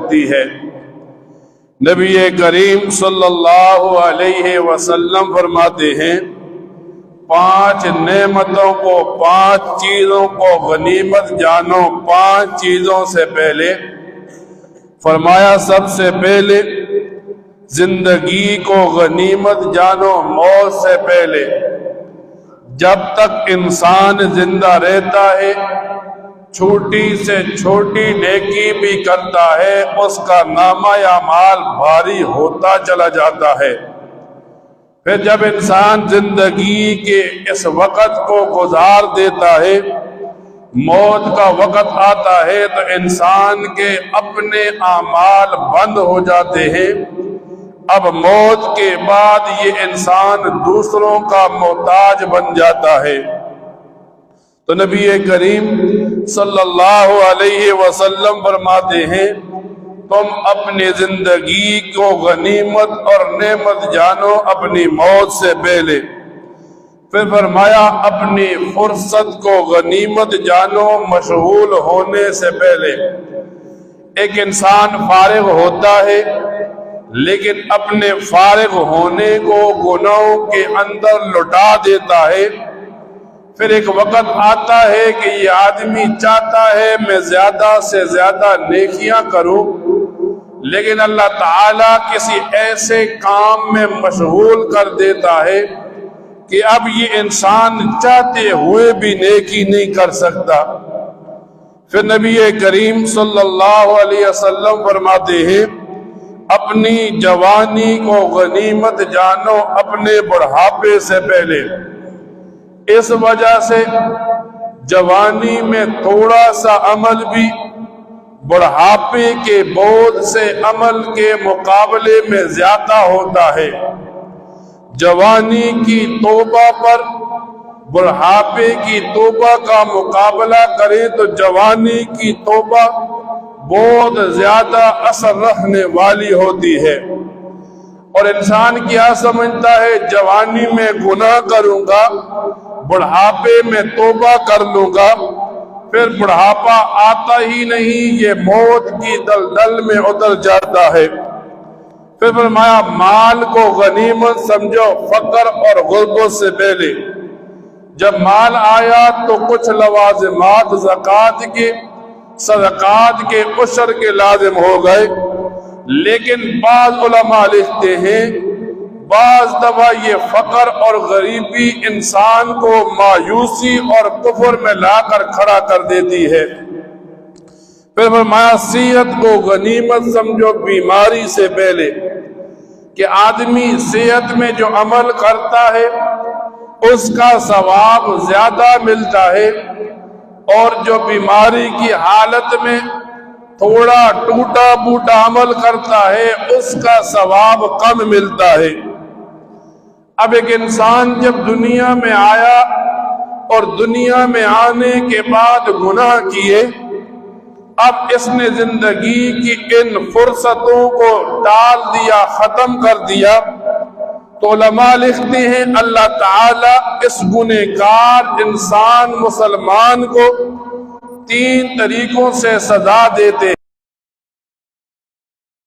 ہوتی ہے۔ نبی کریم صلی اللہ علیہ وسلم فرماتے ہیں 5 نعمتوں کو، 5 چیزوں کو غنیمت جانو 5 چیزوں سے پہلے۔ فرمایا سب سے پہلے زندگی کو غنیمت جانو موت سے پہلے۔ جب تک انسان زندہ رہتا ہے چھوٹی سے چھوٹی نیکی بھی کرتا ہے اس کا نامہ اعمال بھاری ہوتا چلا جاتا ہے۔ پھر جب انسان زندگی کے اس وقت کو گزار دیتا ہے، موت کا وقت آتا ہے تو انسان کے اپنے اعمال بند ہو جاتے ہیں۔ اب موت کے بعد یہ انسان دوسروں کا محتاج بن جاتا ہے۔ تو نبی کریم صلی اللہ علیہ وسلم فرماتے ہیں تم اپنی زندگی کو غنیمت اور نعمت جانو اپنی موت سے پہلے۔ پھر فرمایا اپنی فرصت کو غنیمت جانو مشغول ہونے سے پہلے۔ ایک انسان فارغ ہوتا ہے لیکن اپنے فارغ ہونے کو گناہوں کے اندر لٹا دیتا ہے۔ پھر ایک وقت آتا ہے کہ یہ آدمی چاہتا ہے میں زیادہ سے زیادہ نیکیاں کروں، لیکن اللہ تعالیٰ کسی ایسے کام میں مشغول کر دیتا ہے کہ اب یہ انسان چاہتے ہوئے بھی نیکی نہیں کر سکتا۔ پھر نبی کریم صلی اللہ علیہ وسلم فرماتے ہیں اپنی جوانی کو غنیمت جانو اپنے بڑھاپے سے پہلے۔ اس وجہ سے جوانی میں تھوڑا سا عمل بھی بڑھاپے کے بوجھ سے عمل کے مقابلے میں زیادہ ہوتا ہے۔ جوانی کی توبہ پر بڑھاپے کی توبہ کا مقابلہ کریں تو جوانی کی توبہ بہت زیادہ اثر رکھنے والی ہوتی ہے۔ اور انسان کیا سمجھتا ہے جوانی میں گناہ کروں گا، بڑھاپے میں توبہ کر لوں گا، پھر بڑھاپا آتا ہی نہیں، یہ موت کی دلدل میں اتر جاتا ہے۔ پھر فرمایا مال کو غنیمت سمجھو فقر اور غربت سے پہلے۔ جب مال آیا تو کچھ لوازمات زکوٰۃ کے، صدقات کے، عشر کے لازم ہو گئے، لیکن بعض علماء لکھتے ہیں بعض دفعہ یہ فقر اور غریبی انسان کو مایوسی اور کفر میں لا کر کھڑا کر دیتی ہے۔ پھر فرمایا صحت کو غنیمت سمجھو بیماری سے پہلے، کہ آدمی صحت میں جو عمل کرتا ہے اس کا ثواب زیادہ ملتا ہے، اور جو بیماری کی حالت میں تھوڑا ٹوٹا بوٹا عمل کرتا ہے اس کا ثواب کم ملتا ہے۔ اب ایک انسان جب دنیا میں آیا اور دنیا میں آنے کے بعد گناہ کیے، اب اس نے زندگی کی ان فرصتوں کو ٹال دیا، ختم کر دیا، تو علماء لکھتے ہیں اللہ تعالیٰ اس گنہگار انسان مسلمان کو 3 طریقوں سے سزا دیتے ہیں۔